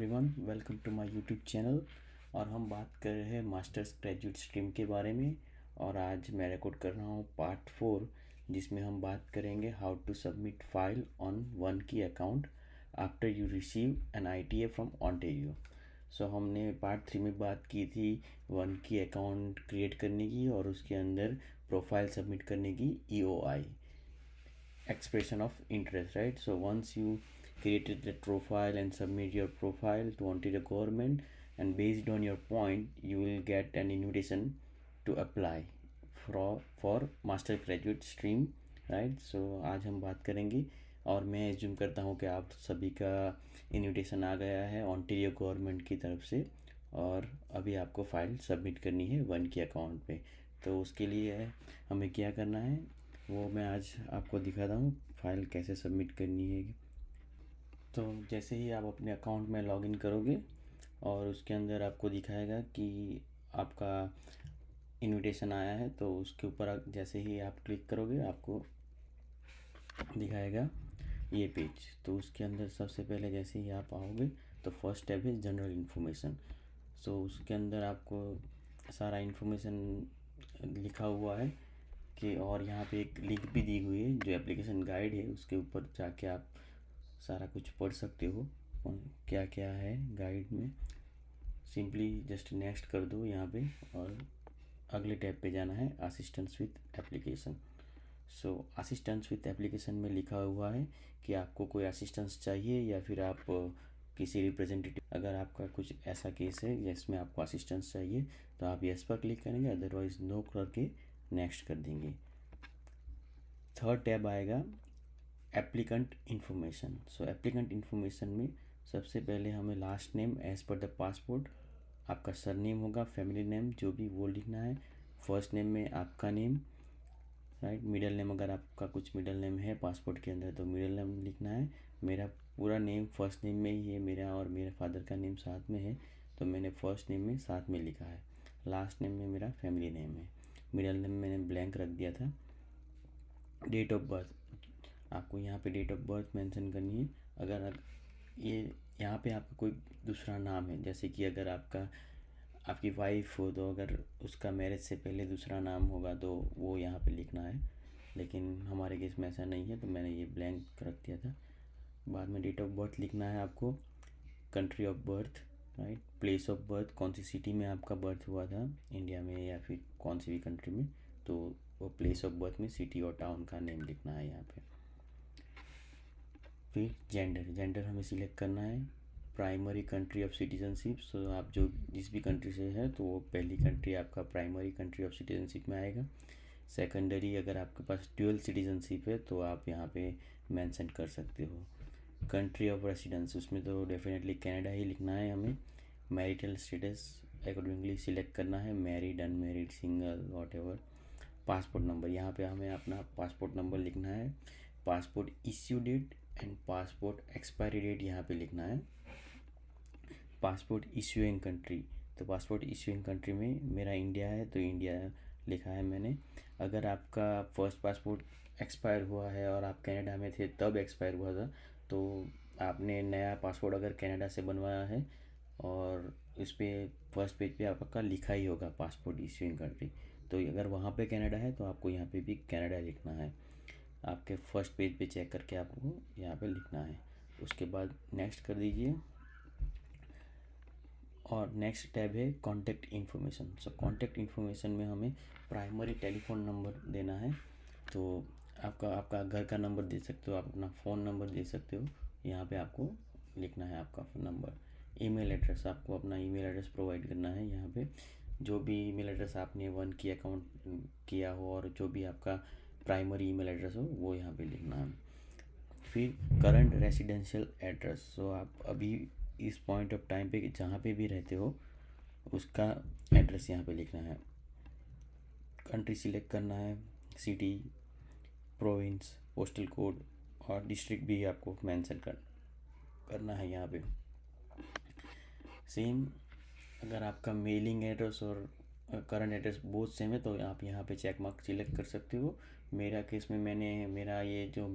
Everyone, welcome to my YouTube channel. और हम बात कर रहे हैं मास्टर्स ग्रेजुएट स्ट्रीम के बारे में। और आज मैं रिकॉर्ड कर रहा हूँ पार्ट 4, जिसमें हम बात करेंगे how to submit file on one key account after you receive an ITA from Ontario. So हमने पार्ट 3 में बात की थी वन की अकाउंट क्रिएट करने की और उसके अंदर प्रोफाइल सबमिट करने की, EOI, expression of interest, right? So once you created the profile and submit your profile to Ontario government, and based on your point you will get an invitation to apply for master graduate stream, right? So आज हम बात करेंगे और मैं assume करता हूँ कि आप सभी का इनविटेशन आ गया है ओंटारियो गवर्नमेंट की तरफ से, और अभी आपको फ़ाइल सबमिट करनी है वन की अकाउंट पे। तो उसके लिए हमें क्या करना है वो मैं आज आपको दिखाता हूँ फाइल कैसे सबमिट करनी है। तो जैसे ही आप अपने अकाउंट में लॉगिन करोगे और उसके अंदर आपको दिखाएगा कि आपका इनविटेशन आया है, तो उसके ऊपर जैसे ही आप क्लिक करोगे आपको दिखाएगा ये पेज। तो उसके अंदर सबसे पहले जैसे ही आप आओगे तो फर्स्ट टैब है जनरल इन्फॉर्मेशन। सो उसके अंदर आपको सारा इन्फॉर्मेशन लिखा हुआ है कि, और यहाँ पे एक लिंक भी दी हुई है जो एप्लीकेशन गाइड है, उसके ऊपर जाके आप सारा कुछ पढ़ सकते हो क्या क्या है गाइड में। सिंपली जस्ट नेक्स्ट कर दो यहाँ पे और अगले टैब पे जाना है assistance with application. So assistance with application में लिखा हुआ है कि आपको कोई असिस्टेंस चाहिए या फिर आप किसी रिप्रेजेंटेटिव, अगर आपका कुछ ऐसा केस है जिसमें आपको असिस्टेंस चाहिए तो आप यस पर क्लिक करेंगे, अदरवाइज नो करके नेक्स्ट कर देंगे। थर्ड टैब आएगा एप्लीकेंट इन्फॉर्मेशन। सो एप्लीकेंट इन्फॉर्मेशन में सबसे पहले हमें last name as per the passport, आपका सरनेम होगा, फैमिली नेम जो भी वो लिखना है, फर्स्ट नेम में आपका नेम, राइट, मिडिल नेम अगर आपका कुछ मिडिल नेम है पासपोर्ट के अंदर तो मिडिल नेम लिखना है। मेरा पूरा नेम फर्स्ट नेम में ही है मेरा, और मेरे फादर का नेम साथ में है तो मैंने फर्स्ट नेम में साथ में लिखा है। लास्ट नेम में मेरा फैमिली नेम है, मिडिल नेम मैंने ब्लैंक रख दिया था। डेट ऑफ बर्थ, आपको यहाँ पे डेट ऑफ बर्थ मेंशन करनी है। अगर ये यहाँ पे आपका कोई दूसरा नाम है, जैसे कि अगर आपकी वाइफ हो तो अगर उसका मैरिज से पहले दूसरा नाम होगा तो वो यहाँ पे लिखना है, लेकिन हमारे केस में ऐसा नहीं है तो मैंने ये ब्लैंक रख दिया था। बाद में डेट ऑफ बर्थ लिखना है आपको, country of birth, right, place of birth, कौन सी सिटी में आपका बर्थ हुआ था इंडिया में या फिर कौन सी भी कंट्री में, तो वो प्लेस ऑफ बर्थ में सिटी और टाउन का नेम लिखना है यहाँ पे। फिर जेंडर हमें सिलेक्ट करना है, प्राइमरी कंट्री ऑफ सिटीजनशिप। सो आप जो जिस भी कंट्री से है तो वो पहली कंट्री आपका प्राइमरी कंट्री ऑफ सिटीजनशिप में आएगा। सेकेंडरी अगर आपके पास ड्यूअल सिटीजनशिप है तो आप यहाँ पे मेंशन कर सकते हो। कंट्री ऑफ रेसिडेंस, उसमें तो डेफिनेटली कनाडा ही लिखना है हमें। मैरिटल स्टेटस अकॉर्डिंगली सिलेक्ट करना है, married, unmarried, single, what. Passport number, यहाँ पे हमें अपना पासपोर्ट नंबर लिखना है। Passport issue date and passport expiry date यहाँ पे लिखना है। पासपोर्ट इश्यूइंग कंट्री, तो पासपोर्ट इश्यूइंग कंट्री में मेरा इंडिया है तो इंडिया लिखा है मैंने। अगर आपका फर्स्ट पासपोर्ट एक्सपायर हुआ है और आप कनाडा में थे तब एक्सपायर हुआ था तो आपने नया पासपोर्ट अगर कनाडा से बनवाया है और इस पर फर्स्ट पेज पे आपका लिखा ही होगा पासपोर्ट इश्यूइंग कंट्री, तो अगर वहाँ पे कनाडा है तो आपको यहाँ पे भी कनाडा लिखना है। आपके फर्स्ट पेज पे चेक करके आपको यहाँ पे लिखना है। उसके बाद नेक्स्ट कर दीजिए और नेक्स्ट टैब है कॉन्टैक्ट इन्फॉर्मेशन। सो कॉन्टैक्ट इन्फॉर्मेशन में हमें प्राइमरी टेलीफोन नंबर देना है, तो आपका घर का नंबर दे सकते हो, आप अपना फ़ोन नंबर दे सकते हो, यहाँ पे आपको लिखना है आपका फ़ोन नंबर। ईमेल एड्रेस, आपको अपना ईमेल एड्रेस प्रोवाइड करना है यहाँ पे, जो भी ईमेल एड्रेस आपने वन की अकाउंट किया हो और जो भी आपका प्राइमरी ईमेल एड्रेस हो वो यहाँ पे लिखना है। फिर करंट रेसिडेंशियल एड्रेस, सो आप अभी इस पॉइंट ऑफ टाइम पे जहाँ पे भी रहते हो उसका एड्रेस यहाँ पे लिखना है। कंट्री सिलेक्ट करना है, सिटी, प्रोविंस, पोस्टल कोड और डिस्ट्रिक्ट भी आपको मेंशन करना है यहाँ पे। सेम अगर आपका मेलिंग एड्रेस और करंट एड्रेस बोथ सेम है तो आप यहाँ पे चेक मार्क सिलेक्ट कर सकते हो। मेरा केस में मेरा ये जो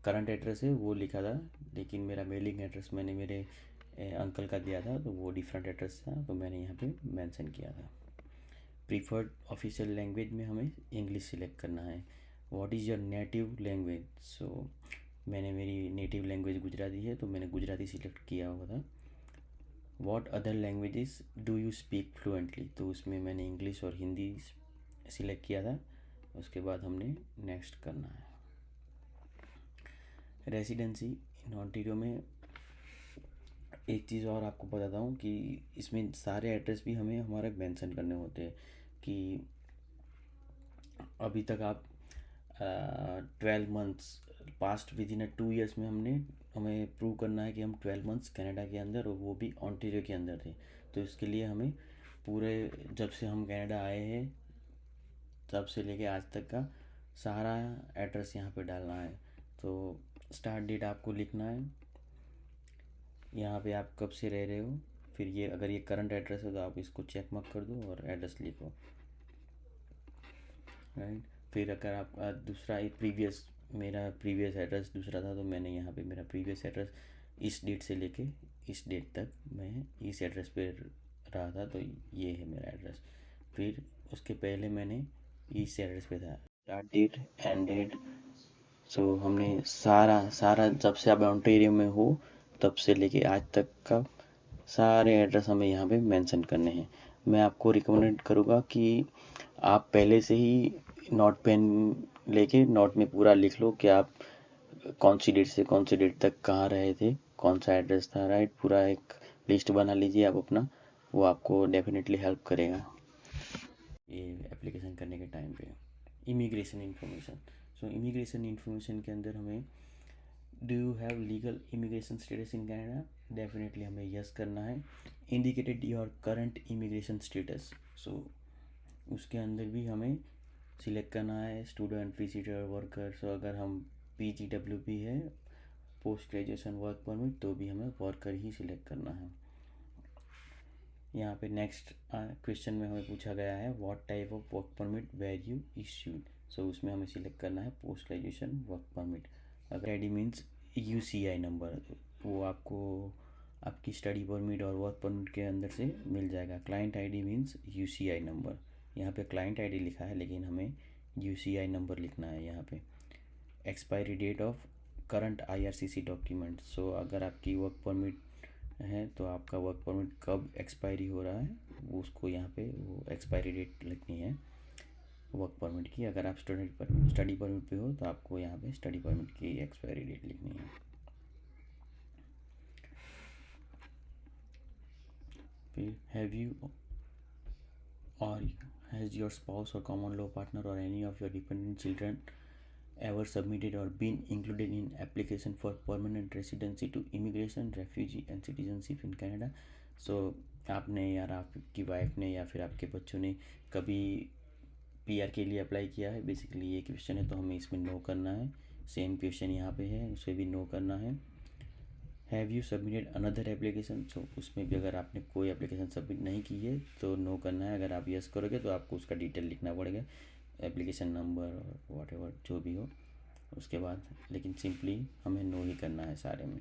करंट एड्रेस है वो लिखा था, लेकिन मेरा मेलिंग एड्रेस मैंने मेरे अंकल का दिया था, तो वो डिफरेंट एड्रेस था, तो मैंने यहाँ पे मेंशन किया था। प्रीफर्ड ऑफिशियल लैंग्वेज में हमें इंग्लिश सिलेक्ट करना है। What is your native language? So मैंने मेरी नेटिव लैंग्वेज गुजराती है, तो मैंने गुजराती सिलेक्ट किया हुआ था। What other languages do you speak fluently? तो उसमें मैंने इंग्लिश और हिंदी सिलेक्ट किया था। उसके बाद हमने नेक्स्ट करना है। रेसिडेंसी इन ओंटारियो में एक चीज़ और आपको बताता हूँ कि इसमें सारे एड्रेस भी हमें हमारे मेंशन करने होते हैं कि अभी तक आप 12 months past with in 2 years में हमें प्रूव करना है कि हम 12 मंथ्स कनाडा के अंदर, और वो भी ओंटारियो के अंदर थे। तो इसके लिए हमें पूरे जब से हम कनाडा आए हैं तब से लेके आज तक का सारा एड्रेस यहाँ पे डालना है। तो स्टार्ट डेट आपको लिखना है, यहाँ पे आप कब से रह रहे हो, फिर ये अगर ये करंट एड्रेस है तो आप इसको चेक मार्क कर दो और एड्रेस लिखो, राइट। फिर अगर आपका दूसरा एक मेरा प्रीवियस एड्रेस दूसरा था, तो मैंने यहाँ पे मेरा प्रीवियस एड्रेस इस डेट से लेके इस डेट तक मैं इस एड्रेस पे रहा था, तो ये है मेरा एड्रेस। फिर उसके पहले मैंने इस एड्रेस पे था, स्टार्ट डेट, एंड डेट। सो हमने सारा सारा जब से आप ओंटारियो में हो तब से लेके आज तक का सारे एड्रेस हमें यहाँ पे मेंशन करने हैं। मैं आपको रिकमेंड करूँगा कि आप पहले से ही नोट पेन लेके नोट में पूरा लिख लो कि आप कौन सी डेट से कौन सी डेट तक कहाँ रहे थे, कौन सा एड्रेस था, राइट। पूरा एक लिस्ट बना लीजिए आप अपना, वो आपको डेफिनेटली हेल्प करेगा ये एप्लीकेशन करने के टाइम पे। Immigration information. So immigration information के अंदर हमें do you have legal immigration status in Canada? Definitely हमें यस करना है। Indicated your current immigration status. So उसके अंदर भी हमें सिलेक्ट करना है स्टूडेंट, विजिटर, वर्कर। सो अगर हम PGWP है, पोस्ट ग्रेजुएशन वर्क परमिट, तो भी हमें वर्कर ही सिलेक्ट करना है। यहाँ पे नेक्स्ट क्वेश्चन में हमें पूछा गया है what type of work permit were you issued. So उसमें हमें सिलेक्ट करना है पोस्ट ग्रेजुएशन वर्क परमिट। अगर आईडी मीन्स UCI नंबर, वो आपको आपकी स्टडी परमिट और वर्क परमिट के अंदर से मिल जाएगा। Client ID means UCI number. यहाँ पे क्लाइंट आईडी लिखा है लेकिन हमें UCI नंबर लिखना है यहाँ पे। Expiry date of current IRCC document. So अगर आपकी वर्क परमिट है तो आपका वर्क परमिट कब एक्सपायरी हो रहा है वो उसको यहाँ पे वो एक्सपायरी डेट लिखनी है वर्क परमिट की। अगर आप स्टडी परमिट पे हो तो आपको यहाँ पे स्टडी परमिट की एक्सपायरी डेट लिखनी है। फिर हैव यू और हैज़ योर स्पाउस और कॉमन लॉ पार्टनर और any of your dependent children ever submitted or been included in application for permanent residency to immigration, refugee and citizenship in Canada? So आपने या आपकी wife ने या फिर आपके बच्चों ने कभी PR के लिए अप्लाई किया है? बेसिकली ये क्वेश्चन है, तो हमें इसमें नो करना है। सेम क्वेश्चन यहाँ पे है, उसे भी नो करना है। Have you submitted another application? So उसमें भी अगर आपने कोई एप्लीकेशन सबमिट नहीं की है तो नो करना है। अगर आप यस करोगे तो आपको उसका डिटेल लिखना पड़ेगा, एप्लीकेशन नंबर और वॉट एवर जो भी हो उसके बाद। लेकिन सिंपली हमें नो ही करना है सारे में,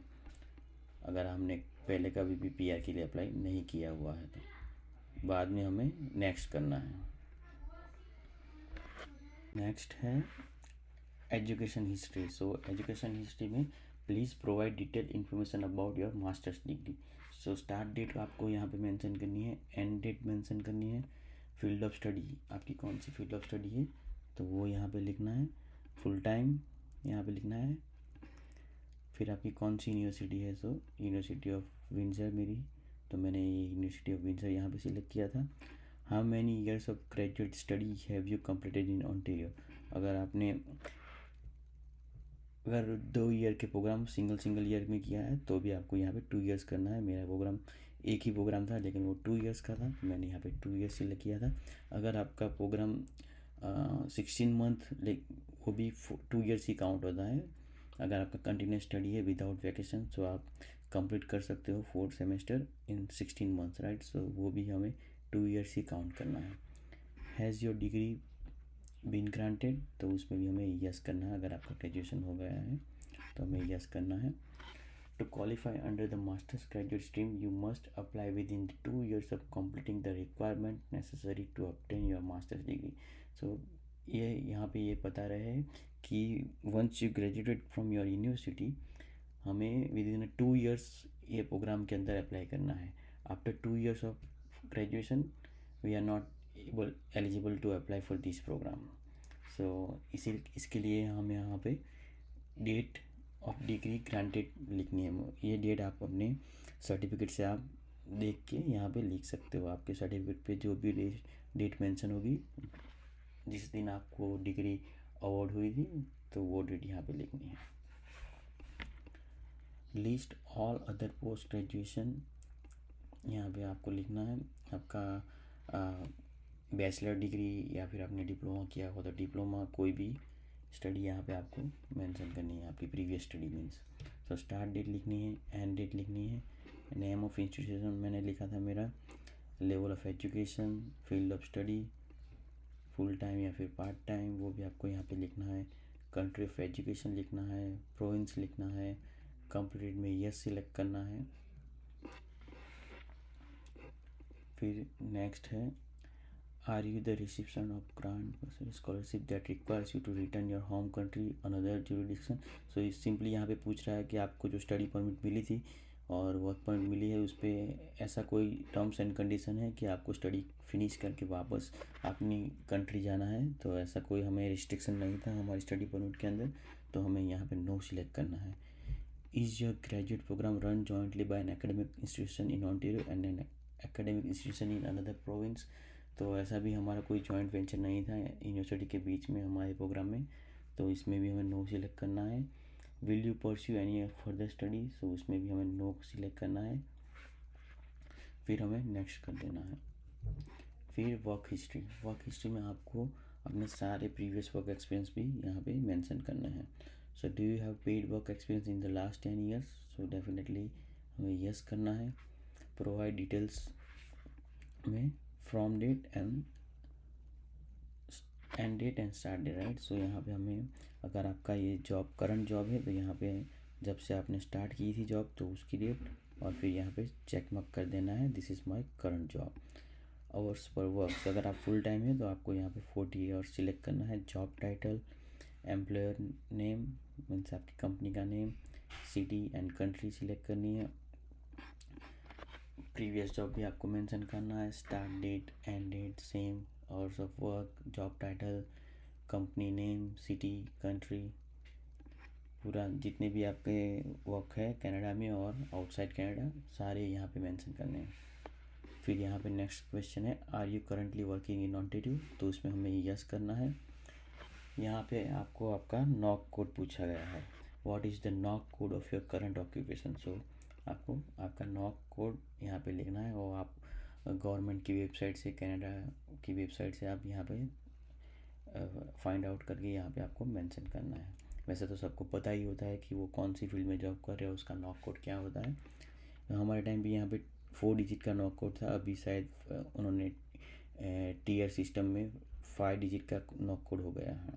अगर हमने पहले कभी भी PR के लिए अप्लाई नहीं किया हुआ है तो। बाद में हमें नेक्स्ट करना है। नेक्स्ट है education history. So education history में please provide detail information about your masters degree. So start date आपको यहाँ पे मेंशन करनी है, एंड डेट मेंशन करनी है, फील्ड ऑफ स्टडी आपकी कौन सी फील्ड ऑफ स्टडी है तो वो यहाँ पे लिखना है, फुल टाइम यहाँ पे लिखना है। फिर आपकी कौन सी यूनिवर्सिटी है, सो यूनिवर्सिटी ऑफ विंडसर मेरी, तो मैंने ये यूनिवर्सिटी ऑफ विंडसर यहाँ पे सिलेक्ट किया था। How many years of graduate study have you completed in Ontario? अगर 2 ईयर के प्रोग्राम सिंगल ईयर में किया है तो भी आपको यहाँ पे 2 ईयर्स करना है। मेरा प्रोग्राम एक ही प्रोग्राम था लेकिन वो 2 ईयर्स का था, मैंने यहाँ पे 2 ईयर्स सिलेक्ट किया था। अगर आपका प्रोग्राम 16 मंथ वो भी 2 ईयर्स ही काउंट होता है। अगर आपका कंटिन्यूस स्टडी है विदाउट वैकेशन तो आप कंप्लीट कर सकते हो 4 semester in 16 months, right. So वो भी हमें 2 ईयर्स ही काउंट करना है। Has your degree been granted? तो उसमें भी हमें यस करना है। अगर आपका ग्रेजुएशन हो गया है तो हमें यस करना है। To qualify under the master's graduate stream, you must apply within 2 years of completing the requirement necessary to obtain your master's degree. So ये यहाँ पे ये पता रहे कि once you graduated from your university, हमें within 2 years ये programme के अंदर अप्लाई करना है. After 2 years of graduation, we are not eligible to apply for this program. So इसके लिए हमें यहाँ पे डेट ऑफ डिग्री ग्रांटेड लिखनी है. ये डेट आप अपने सर्टिफिकेट से आप देख के यहाँ पे लिख सकते हो. आपके सर्टिफिकेट पे जो भी डेट मेंशन होगी जिस दिन आपको डिग्री अवार्ड हुई थी, तो वो डेट यहाँ पे लिखनी है. List all other post graduation, यहाँ पे आपको लिखना है आपका बैचलर डिग्री या फिर आपने डिप्लोमा किया हो तो डिप्लोमा, कोई भी स्टडी यहाँ पे आपको मेंशन करनी है, आपकी प्रीवियस स्टडी मीन्स. तो स्टार्ट डेट लिखनी है, एंड डेट लिखनी है, नेम ऑफ इंस्टीट्यूशन मैंने लिखा था मेरा, level of education, field of study, full time या फिर पार्ट टाइम, वो भी आपको यहाँ पे लिखना है. कंट्री ऑफ एजुकेशन लिखना है, प्रोविंस लिखना है, कंप्लीटेड में यस सिलेक्ट करना है. फिर नेक्स्ट है, are you the reception of grant scholarship that requires you to return your home country another jurisdiction. So इस सिंपली यहाँ पे पूछ रहा है कि आपको जो स्टडी परमिट मिली थी और वर्क परमिट मिली है, उस पर ऐसा कोई टर्म्स एंड कंडीशन है कि आपको स्टडी फिनिश करके वापस अपनी कंट्री जाना है. तो ऐसा कोई हमें रिस्ट्रिक्शन नहीं था हमारी स्टडी परमिट के अंदर, तो हमें यहाँ पे नो सिलेक्ट करना है. Is your graduate programme run jointly by an academic institution in Ontario and an academic institution in another province. तो ऐसा भी हमारा कोई जॉइंट वेंचर नहीं था यूनिवर्सिटी के बीच में हमारे प्रोग्राम में, तो इसमें भी हमें नो सिलेक्ट करना है. Will you pursue any further study, so उसमें भी हमें नो सिलेक्ट करना है. फिर हमें नेक्स्ट कर देना है. फिर वर्क हिस्ट्री में आपको अपने सारे प्रीवियस वर्क एक्सपीरियंस भी यहाँ पे मेंशन करना है. So do you have paid work experience in the last 10 years, so definitely हमें यस करना है. प्रोवाइड डिटेल्स में from date and date and start date, right. So यहाँ पे हमें, अगर आपका ये जॉब करंट जॉब है तो यहाँ पे जब से आपने स्टार्ट की थी जॉब तो उसकी डेट, और फिर यहाँ पे चेक मार्क कर देना है this is my current job. Hours per work, अगर आप फुल टाइम है तो आपको यहाँ पे 40 आवर्स सिलेक्ट करना है. Job title, employer name means आपकी कंपनी का name, city and country select करनी है. प्रीवियस जॉब भी आपको मेंशन करना है. Start date, and date same, hours of work, job title, company name, city, country, पूरा जितने भी आपके वर्क है कनाडा में और आउटसाइड कनाडा सारे यहाँ पे मेंशन करने हैं. फिर यहाँ पे नेक्स्ट क्वेश्चन है, are you currently working in Ontario, तो उसमें हमें यस करना है. यहाँ पे आपको आपका नॉक कोड पूछा गया है. What is the NOC code of your current occupation. So आपको आपका नॉक कोड यहाँ पे लिखना है, और आप गवर्नमेंट की वेबसाइट से, कनाडा की वेबसाइट से आप यहाँ पे फाइंड आउट करके यहाँ पे आपको मेंशन करना है. वैसे तो सबको पता ही होता है कि वो कौन सी फील्ड में जॉब कर रहे हो, उसका नॉक कोड क्या होता है. हमारे टाइम भी यहाँ पे 4 डिजिट का नॉक कोड था, अभी शायद उन्होंने टीयर सिस्टम में 5 डिजिट का नॉक कोड हो गया है.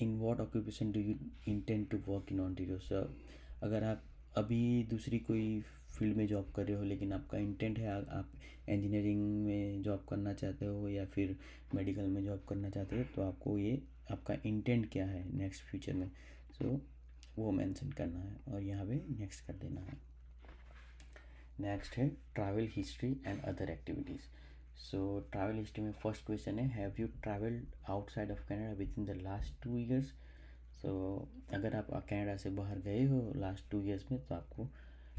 In what occupation do you intend to work in Ontario. Sir अगर आप अभी दूसरी कोई फील्ड में जॉब कर रहे हो लेकिन आपका इंटेंट है आप इंजीनियरिंग में जॉब करना चाहते हो या फिर मेडिकल में जॉब करना चाहते हो, तो आपको ये आपका इंटेंट क्या है नेक्स्ट फ्यूचर में, सो वो मेंशन करना है और यहाँ पे नेक्स्ट कर देना है. नेक्स्ट है travel history and other activities. So travel history में फर्स्ट क्वेश्चन है, have you travelled outside of Canada with in the last 2 years. सो अगर आप कनाडा से बाहर गए हो लास्ट 2 years में तो आपको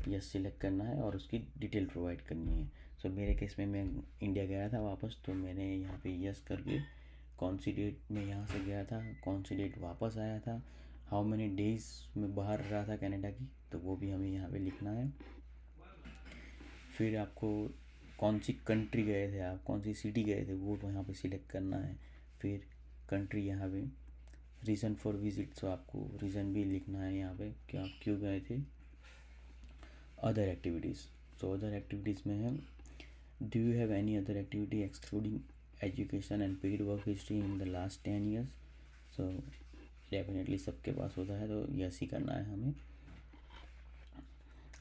यस सिलेक्ट करना है और उसकी डिटेल प्रोवाइड करनी है. सो मेरे केस में मैं इंडिया गया था वापस, तो मैंने यहाँ पे यस करके कौन सी डेट में यहाँ से गया था, कौन सी डेट वापस आया था, हाउ मैनी डेज़ में बाहर रहा था कनाडा की, तो वो भी हमें यहाँ पे लिखना है. फिर आपको कौन सी कंट्री गए थे आप, कौन सी सिटी गए थे, वो यहाँ पे सिलेक्ट करना है. फिर कंट्री यहाँ पे, रीज़न फॉर विजिट, सो आपको रीज़न भी लिखना है यहाँ पे कि आप क्यों गए थे. Other activities, so other activities में है, do you have any other activity excluding education and paid work history in the last 10 years. So definitely सबके पास होता है तो यस ही करना है हमें.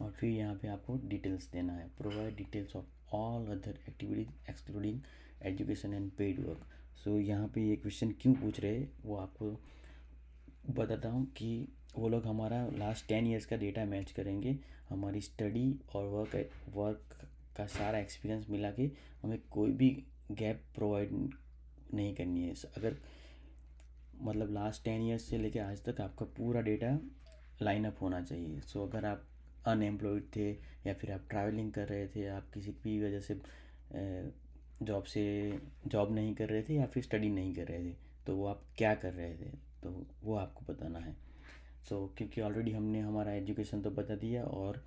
और फिर यहाँ पे आपको डिटेल्स देना है, provide details of all other activities excluding education and paid work. So यहाँ पे ये क्वेश्चन क्यों पूछ रहे हैं वो आपको बताता हूँ कि वो लोग हमारा लास्ट 10 ईयर्स का डेटा मैच करेंगे, हमारी स्टडी और वर्क का सारा एक्सपीरियंस मिला के हमें कोई भी गैप प्रोवाइड नहीं करनी है। अगर मतलब लास्ट 10 ईयर्स से लेके आज तक आपका पूरा डेटा लाइन अप होना चाहिए। सो अगर आप अनएम्प्लॉयड थे या फिर आप ट्रैवलिंग कर रहे थे, आप किसी भी वजह से जॉब नहीं कर रहे थे या फिर स्टडी नहीं कर रहे थे, तो वो आप क्या कर रहे थे, तो वो आपको बताना है। क्योंकि ऑलरेडी हमने हमारा एजुकेशन तो बता दिया और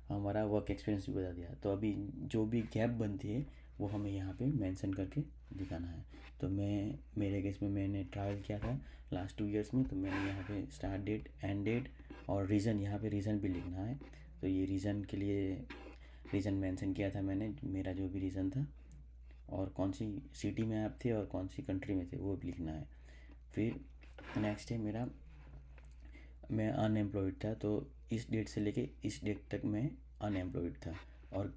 हमारा वर्क एक्सपीरियंस भी बता दिया, तो अभी जो भी गैप बनती है वो हमें यहाँ पे मेंशन करके दिखाना है। तो मेरे केस में मैंने ट्रैवल किया था लास्ट 2 ईयर्स में, तो मैंने यहाँ पे स्टार्ट डेट, एंड डेट और रीज़न, यहाँ पे रीज़न भी लिखना है। तो ये रीज़न के लिए रीज़न मेंशन किया था मैंने, मेरा जो भी रीज़न था, और कौन सी सिटी में आप थे और कौन सी कंट्री में थे वो भी लिखना है। फिर नेक्स्ट है मैं अनएम्प्लॉयड था, तो इस डेट से लेके इस डेट तक मैं अनएम्प्लॉयड था, और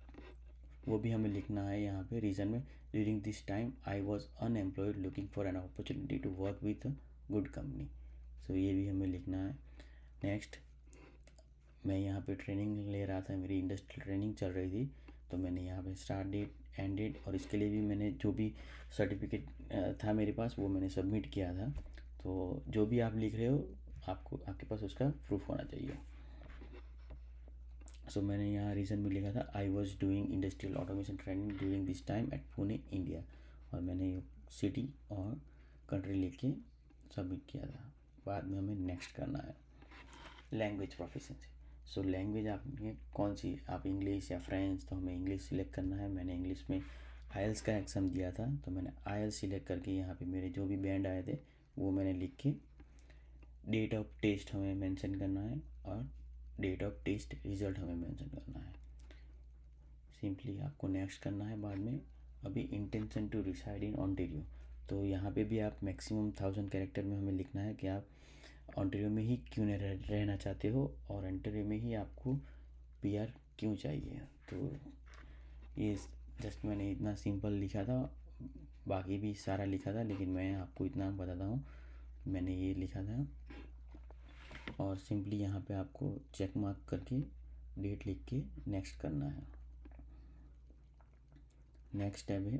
वो भी हमें लिखना है यहाँ पे रीज़न में। During this time I was unemployed looking for an opportunity to work with a good company. So ये भी हमें लिखना है। नेक्स्ट, मैं यहाँ पे ट्रेनिंग ले रहा था, मेरी इंडस्ट्रियल ट्रेनिंग चल रही थी, तो मैंने यहाँ पे स्टार्ट डेट, एंड डेट, और इसके लिए भी मैंने जो भी सर्टिफिकेट था मेरे पास वो मैंने सबमिट किया था। तो जो भी आप लिख रहे हो आपके पास उसका प्रूफ होना चाहिए। सो मैंने यहाँ रीज़न में लिखा था I was doing industrial automation training during this time at Pune India, और मैंने सिटी और कंट्री लिख के सबमिट किया था। बाद में हमें नेक्स्ट करना है लैंग्वेज प्रोफिशिएंसी। सो लैंग्वेज आपने कौन सी, आप इंग्लिश या फ्रेंच, तो हमें इंग्लिश सिलेक्ट करना है। मैंने इंग्लिश में आइल्स का एग्ज़ाम दिया था, तो मैंने आइल्स सिलेक्ट करके यहाँ पे मेरे जो भी बैंड आए थे वो मैंने लिख के डेट ऑफ टेस्ट हमें मेंशन करना है, और डेट ऑफ टेस्ट रिज़ल्ट हमें मेंशन करना है। सिंपली आपको नेक्स्ट करना है बाद में। अभी intention to reside in Ontario, तो यहाँ पे भी आप मैक्सिमम 1000 कैरेक्टर में हमें लिखना है कि आप ऑन्टेरियो में ही क्यों रहना चाहते हो, और ऑन्टेरियो में ही आपको पीआर क्यों चाहिए। तो ये जस्ट मैंने इतना सिंपल लिखा था, बाकी भी सारा लिखा था, लेकिन मैं आपको इतना बताता हूँ मैंने ये लिखा था। और सिंपली यहाँ पे आपको चेक मार्क करके डेट लिख के नेक्स्ट करना है। नेक्स्ट टैब है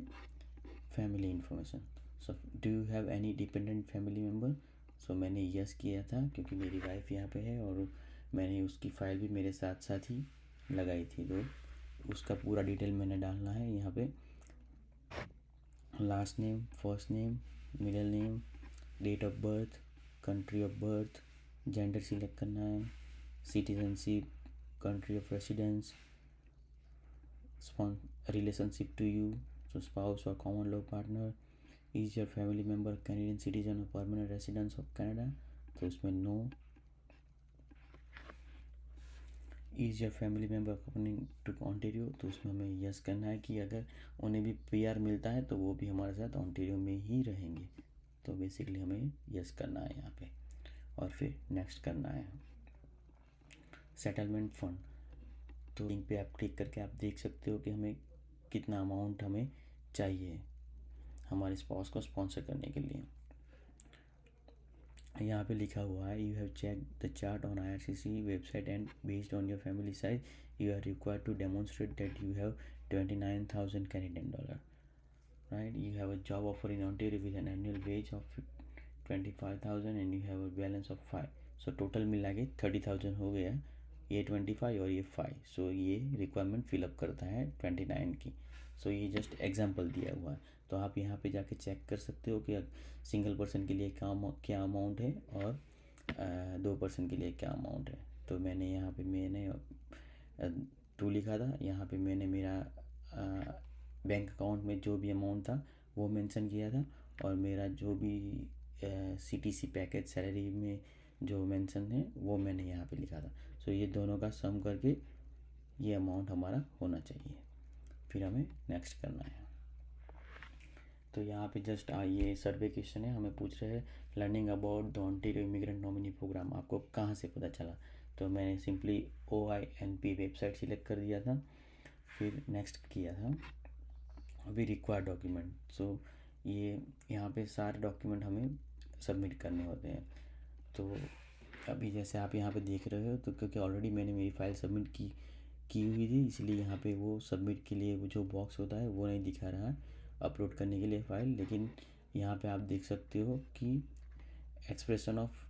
family information. So do you have any dependent family member. So मैंने यस किया था क्योंकि मेरी वाइफ यहाँ पे है, और मैंने उसकी फ़ाइल भी मेरे साथ साथ ही लगाई थी, तो उसका पूरा डिटेल मैंने डालना है यहाँ पे। Last name, first name, middle name, date of birth, country of birth, gender select करना है, citizenship, country of residence, relationship to you, so spouse or common law partner, is your family member Canadian citizen or permanent residence of Canada, तो उसमें no. Is your family member according to Ontario, तो उसमें हमें yes करना है कि अगर उन्हें भी पीआर मिलता है तो वो भी हमारे साथ ऑन्टेरियो में ही रहेंगे। तो बेसिकली हमें यस करना है यहाँ पे, और फिर नेक्स्ट करना है। सेटलमेंट फंड, तो लिंक पे आप क्लिक करके आप देख सकते हो कि हमें कितना अमाउंट हमें चाहिए हमारे स्पाउस को स्पॉन्सर करने के लिए। यहाँ पे लिखा हुआ है you have check the chart on IRCC website and based on your family size you are required to demonstrate that you have 29,000 Canadian dollar, right? You have a job offer in Ontario with an annual wage of 25,000 and you have a balance of 5, so total मिला के 30,000 हो गया। ये 25 और ये 5, सो ये requirement fill up करता है 29 की। सो ये जस्ट एग्जांपल दिया हुआ है, तो आप यहाँ पे जाके चेक कर सकते हो कि सिंगल पर्सन के लिए क्या अमाउंट है और 2 पर्सन के लिए क्या अमाउंट है। तो मैंने यहाँ पे 2 लिखा था, यहाँ पे मैंने मेरा बैंक अकाउंट में जो भी अमाउंट था वो मेंशन किया था, और मेरा जो भी CTC पैकेज सैलरी में जो मेंशन है वो मैंने यहाँ पे लिखा था। सो ये दोनों का सम करके ये अमाउंट हमारा होना चाहिए, फिर हमें नेक्स्ट करना है। तो यहाँ पे जस्ट ये सर्वे क्वेश्चन है, हमें पूछ रहे हैं learning about the Ontario immigrant nominee program, आपको कहाँ से पता चला। तो मैंने सिंपली OINP वेबसाइट सिलेक्ट कर दिया था, फिर नेक्स्ट किया था। अभी रिक्वायर्ड डॉक्यूमेंट, सो ये यहाँ पे सारे डॉक्यूमेंट हमें सबमिट करने होते हैं। तो अभी जैसे आप यहाँ पे देख रहे हो, तो क्योंकि ऑलरेडी मैंने मेरी फ़ाइल सबमिट की हुई थी, इसलिए यहाँ पे वो सबमिट के लिए वो जो बॉक्स होता है वो नहीं दिखा रहा है अपलोड करने के लिए फ़ाइल। लेकिन यहाँ पे आप देख सकते हो कि expression of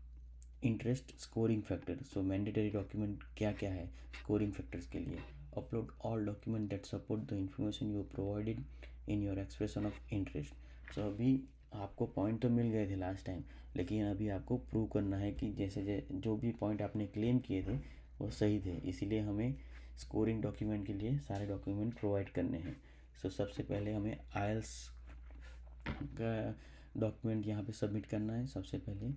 interest scoring factor, so mandatory document क्या क्या है स्कोरिंग फैक्टर्स के लिए। Upload all document that support the information you provided in your expression of interest. So अभी आपको पॉइंट तो मिल गए थे लास्ट टाइम, लेकिन अभी आपको प्रूव करना है कि जैसे जो भी पॉइंट आपने क्लेम किए थे वो सही थे, इसीलिए हमें स्कोरिंग डॉक्यूमेंट के लिए सारे डॉक्यूमेंट प्रोवाइड करने हैं। सो सबसे पहले हमें आयल्स का डॉक्यूमेंट यहाँ पे सबमिट करना है सबसे पहले,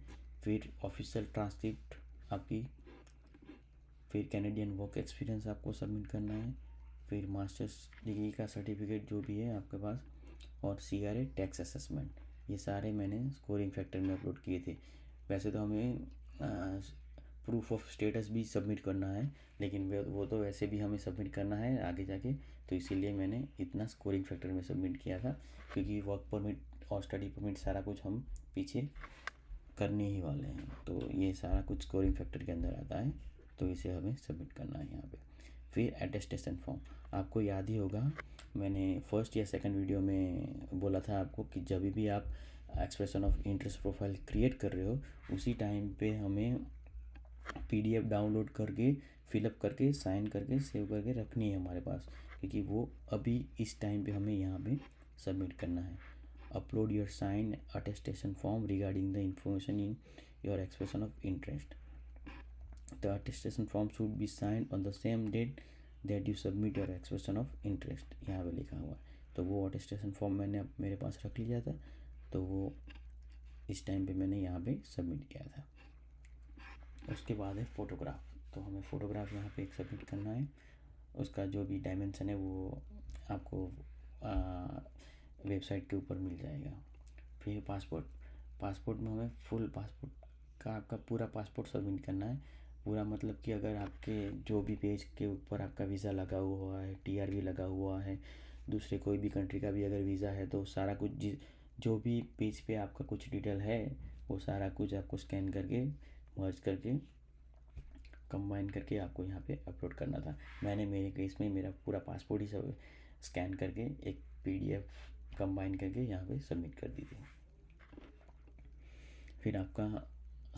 फिर ऑफिशियल ट्रांसक्रिप्ट आपकी, फिर कैनेडियन वर्क एक्सपीरियंस आपको सबमिट करना है, फिर मास्टर्स डिग्री का सर्टिफिकेट जो भी है आपके पास, और CRA टैक्स असेसमेंट। ये सारे मैंने स्कोरिंग फैक्टर में अपलोड किए थे। वैसे तो हमें प्रूफ ऑफ स्टेटस भी सबमिट करना है, लेकिन वो तो वैसे भी हमें सबमिट करना है आगे जाके, तो इसीलिए मैंने इतना स्कोरिंग फैक्टर में सबमिट किया था, क्योंकि वर्क परमिट और स्टडी परमिट सारा कुछ हम पीछे करने ही वाले हैं। तो ये सारा कुछ स्कोरिंग फैक्टर के अंदर आता है, तो इसे हमें सबमिट करना है यहाँ पे। फिर अटेस्टेशन फॉर्म, आपको याद ही होगा मैंने फर्स्ट या सेकंड वीडियो में बोला था आपको कि जब भी आप expression of interest profile create कर रहे हो, उसी टाइम पे हमें PDF डाउनलोड करके फिलअप करके साइन करके सेव करके रखनी है हमारे पास, क्योंकि वो अभी इस टाइम पे हमें यहाँ पे सबमिट करना है। Upload your sign attestation form regarding the information in your expression of interest. The attestation form should be signed on the same date that you submit your expression of interest, यहाँ पे लिखा हुआ है। तो वो attestation form मैंने मेरे पास रख लिया था, तो वो इस टाइम पे मैंने यहाँ पे सबमिट किया था। उसके बाद है फ़ोटोग्राफ, तो हमें फ़ोटोग्राफ यहाँ पे एक सबमिट करना है। उसका जो भी डायमेंशन है वो आपको वेबसाइट के ऊपर मिल जाएगा। फिर पासपोर्ट में हमें फुल पासपोर्ट का आपका पूरा पासपोर्ट सबमिट करना है। पूरा मतलब कि अगर आपके जो भी पेज के ऊपर आपका वीज़ा लगा हुआ है, TR भी लगा हुआ है, दूसरे कोई भी कंट्री का भी अगर वीज़ा है, तो सारा कुछ जो भी पेज पे आपका कुछ डिटेल है वो सारा कुछ आपको स्कैन करके मर्ज करके कंबाइन करके आपको यहाँ पे अपलोड करना था। मैंने मेरे केस में मेरा पूरा पासपोर्ट ही सब स्कैन करके एक PDF कंबाइन करके यहाँ पे सबमिट कर दी थी। फिर आपका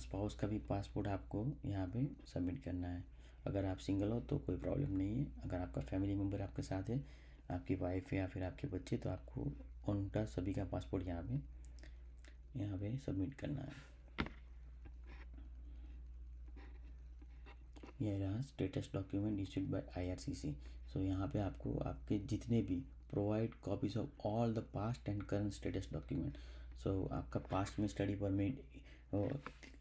स्पाउस का भी पासपोर्ट आपको यहाँ पे सबमिट करना है। अगर आप सिंगल हो तो कोई प्रॉब्लम नहीं है, अगर आपका फैमिली मेम्बर आपके साथ है, आपकी वाइफ या फिर आपके बच्चे, तो आपको उनका सभी का पासपोर्ट यहाँ पे सबमिट करना है। यह रहा status document issued by IRCC। So यहाँ पे आपको आपके जितने भी provide copies of all the past and current status document. So आपका पास्ट में स्टडी परमिट,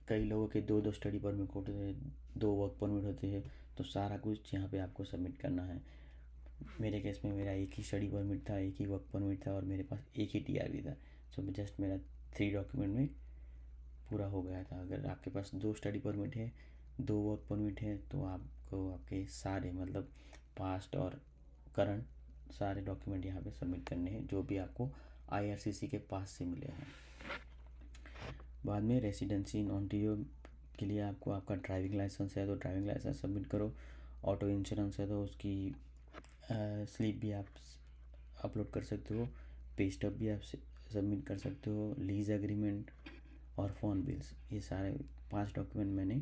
कई लोगों के 2-2 स्टडी परमिट होते हैं, 2 वर्क परमिट होते हैं, तो सारा कुछ यहाँ पे आपको सबमिट करना है। मेरे केस में मेरा एक ही स्टडी परमिट था, एक ही वर्क परमिट था, और मेरे पास एक ही TR भी था। सो जस्ट मेरा 3 डॉक्यूमेंट में पूरा हो गया था। अगर आपके पास 2 स्टडी परमिट है, 2 वर्क परमिट है, तो आपको आपके सारे मतलब पास्ट और करंट सारे डॉक्यूमेंट यहाँ पे सबमिट करने हैं, जो भी आपको IRCC के पास से मिले हैं। बाद में रेसिडेंसी इन ओंटारियो के लिए आपको आपका ड्राइविंग लाइसेंस है तो ड्राइविंग लाइसेंस सबमिट करो। ऑटो इंश्योरेंस है तो उसकी स्लिप भी आप अपलोड कर सकते हो। पे स्टॉप भी आप सबमिट कर सकते हो। लीज एग्रीमेंट और फ़ोन बिल्स, ये सारे 5 डॉक्यूमेंट मैंने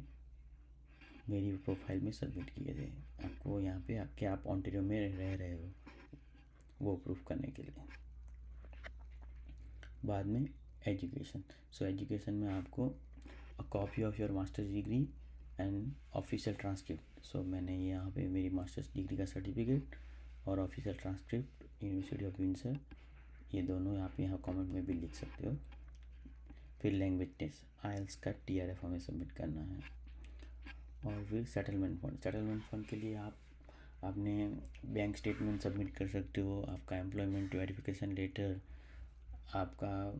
मेरी प्रोफाइल में सबमिट किए थे। आपको यहाँ पे कि आप ओंटारियो में रह रहे हो वो प्रूफ करने के लिए। बाद में एजुकेशन, सो एजुकेशन में आपको a copy of your masters degree and official transcript. So मैंने यहाँ पे मेरी मास्टर्स डिग्री का सर्टिफिकेट और official transcript university of Windsor, ये दोनों आप यहाँ कमेंट में भी लिख सकते हो। फिर लैंग्वेज टेस्ट IELTS का TRF हमें सबमिट करना है। और फिर सेटलमेंट फ़ंड के लिए आप अपने बैंक स्टेटमेंट सबमिट कर सकते हो, आपका एम्प्लॉयमेंट वेरिफिकेशन लेटर, आपका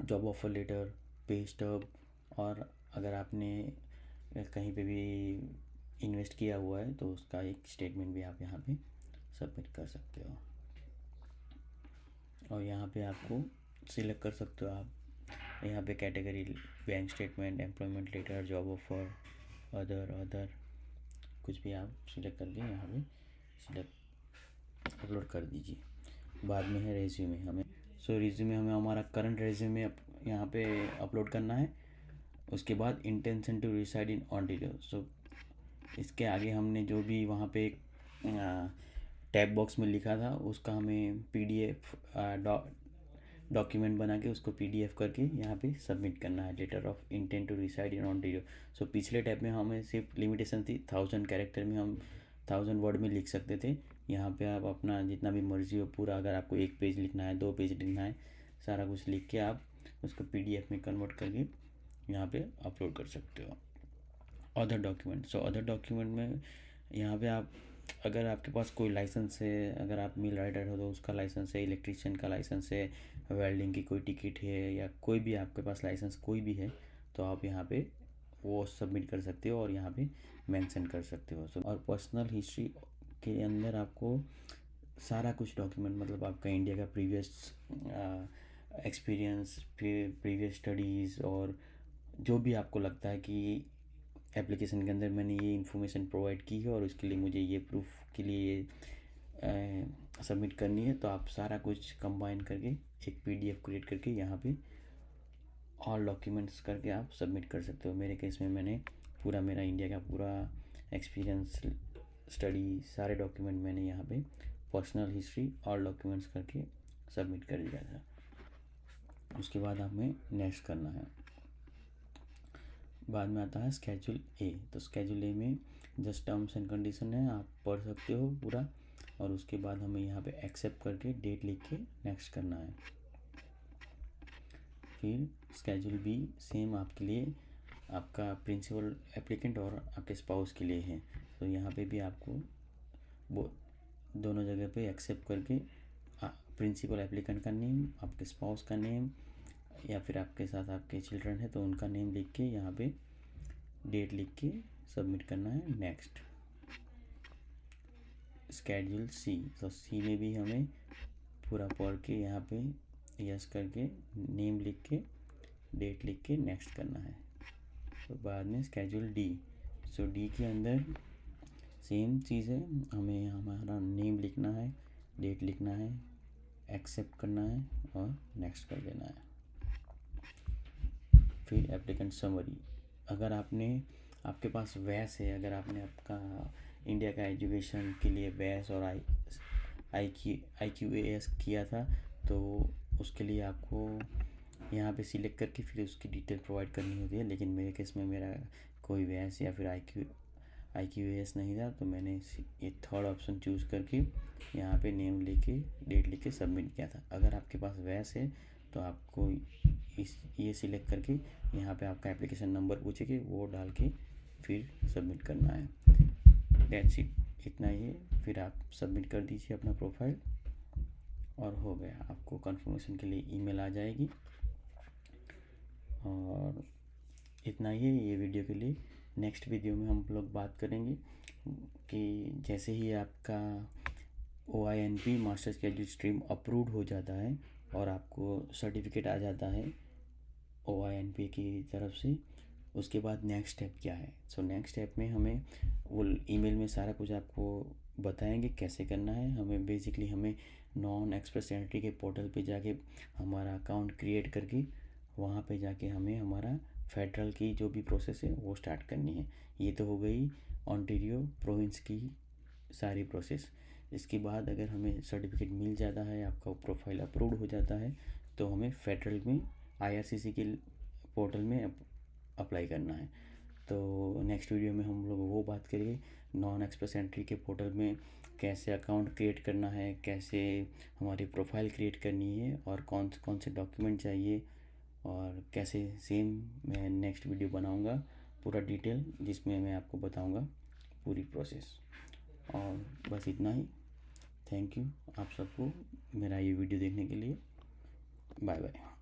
job offer letter, pay stub, और अगर आपने कहीं पे भी इन्वेस्ट किया हुआ है तो उसका एक स्टेटमेंट भी आप यहाँ पे सबमिट कर सकते हो। और यहाँ पे आपको सिलेक्ट कर सकते हो आप यहाँ पे category bank statement, employment letter, job offer, other कुछ भी आप सिलेक्ट करके यहाँ पे सिलेक्ट अपलोड कर दीजिए। बाद में है रेज्यूमे। रेज्यूमे हमें हमारा करंट रेज्यूमे यहाँ पे अपलोड करना है। उसके बाद intention to reside in Ontario. इसके आगे हमने जो भी वहाँ पे टैब बॉक्स में लिखा था उसका हमें PDF डॉक्यूमेंट बना के उसको PDF करके यहाँ पे सबमिट करना है, letter of intent to reside in Ontario. पिछले टैब में हमें सिर्फ लिमिटेशन थी 1000 कैरेक्टर में, हम 1000 वर्ड में लिख सकते थे। यहाँ पे आप अपना जितना भी मर्जी हो पूरा, अगर आपको 1 पेज लिखना है, 2 पेज लिखना है, सारा कुछ लिख के आप उसको PDF में कन्वर्ट करके यहाँ पे अपलोड कर सकते हो। Other document. अदर डॉक्यूमेंट में यहाँ पे आप, अगर आपके पास कोई लाइसेंस है, अगर आप मिल राइडर हो तो उसका लाइसेंस है, इलेक्ट्रीशियन का लाइसेंस है, वेल्डिंग की कोई टिकट है, या कोई भी आपके पास लाइसेंस कोई भी है तो आप यहाँ पे वो सबमिट कर सकते हो और यहाँ पे मेंशन कर सकते हो। और पर्सनल हिस्ट्री के अंदर आपको सारा कुछ डॉक्यूमेंट, मतलब आपका इंडिया का प्रीवियस एक्सपीरियंस, प्रीवियस स्टडीज़, और जो भी आपको लगता है कि एप्लीकेशन के अंदर मैंने ये इन्फॉर्मेशन प्रोवाइड की है और उसके लिए मुझे ये प्रूफ के लिए सबमिट करनी है, तो आप सारा कुछ कंबाइन करके एक PDF क्रिएट करके यहाँ पे ऑल डॉक्यूमेंट्स करके आप सबमिट कर सकते हो। मेरे केस में मैंने पूरा मेरा इंडिया का पूरा एक्सपीरियंस, स्टडी, सारे डॉक्यूमेंट मैंने यहाँ पे पर्सनल हिस्ट्री ऑल डॉक्यूमेंट्स करके सबमिट कर दिया था। उसके बाद हमें नेक्स्ट करना है। बाद में आता है स्केड्यूल A। तो स्केड्यूल A में जस्ट टर्म्स एंड कंडीशन है, आप पढ़ सकते हो पूरा। और उसके बाद हमें यहाँ पे एक्सेप्ट करके डेट लिख के नेक्स्ट करना है। फिर स्केड्यूल B सेम आपके लिए, आपका प्रिंसिपल एप्लीकेंट और आपके स्पाउस के लिए है। तो यहाँ पे भी आपको वो दोनों जगह पे एक्सेप्ट करके प्रिंसिपल एप्लीकेंट का नेम, आपके स्पाउस का नेम, या फिर आपके साथ आपके चिल्ड्रन है तो उनका नेम लिख के यहाँ पे डेट लिख के सबमिट करना है। Next schedule C। तो C में भी हमें पूरा पढ़ के यहाँ पे यस करके नेम लिख के डेट लिख के नेक्स्ट करना है। तो बाद में स्केड्यूल D। D के अंदर सेम चीज़ है, हमें हमारा नेम लिखना है, डेट लिखना है, एक्सेप्ट करना है और नेक्स्ट कर देना है। फिर एप्लीकेंट समरी। अगर आपके पास वैस है, अगर आपने आपका इंडिया का एजुकेशन के लिए वैस और IQAS किया था तो उसके लिए आपको यहाँ पे सिलेक्ट करके फिर उसकी डिटेल प्रोवाइड करनी होती है। लेकिन मेरे केस में मेरा कोई वैस या फिर IQAS नहीं था तो मैंने ये थर्ड ऑप्शन चूज़ करके यहाँ पे नेम लेके डेट लिख के सबमिट किया था। अगर आपके पास वैस है तो आपको ये सिलेक्ट करके यहाँ पे आपका एप्लीकेशन नंबर पूछेगी, वो डाल के फिर सबमिट करना है। दैट्स इट, इतना ही है। फिर आप सबमिट कर दीजिए अपना प्रोफाइल और हो गया। आपको कंफर्मेशन के लिए ईमेल आ जाएगी। और इतना ही है ये वीडियो के लिए। नेक्स्ट वीडियो में हम लोग बात करेंगे कि जैसे ही आपका OINP masters graduate stream approved हो जाता है और आपको सर्टिफिकेट आ जाता है OINP की तरफ से, उसके बाद नेक्स्ट स्टेप क्या है। नेक्स्ट स्टेप में हमें वो ईमेल में सारा कुछ आपको बताएंगे कैसे करना है। हमें नॉन एक्सप्रेस एंट्री के पोर्टल पे जाके हमारा अकाउंट क्रिएट करके वहाँ पे जाके हमें हमारा फेडरल की जो भी प्रोसेस है वो स्टार्ट करनी है। ये तो हो गई ओंटारियो प्रोविंस की सारी प्रोसेस। इसके बाद अगर हमें सर्टिफिकेट मिल जाता है, आपका प्रोफाइल अप्रूव्ड हो जाता है, तो हमें फेडरल में IRCC के पोर्टल में अप्लाई करना है। तो नेक्स्ट वीडियो में हम लोग वो बात करेंगे नॉन एक्सप्रेस एंट्री के पोर्टल में कैसे अकाउंट क्रिएट करना है, कैसे हमारी प्रोफाइल क्रिएट करनी है और कौन से डॉक्यूमेंट चाहिए, और कैसे सेम मैं नेक्स्ट वीडियो बनाऊंगा पूरा डिटेल, जिसमें मैं आपको बताऊंगा पूरी प्रोसेस। और बस इतना ही। थैंक यू आप सबको मेरा ये वीडियो देखने के लिए। Bye bye.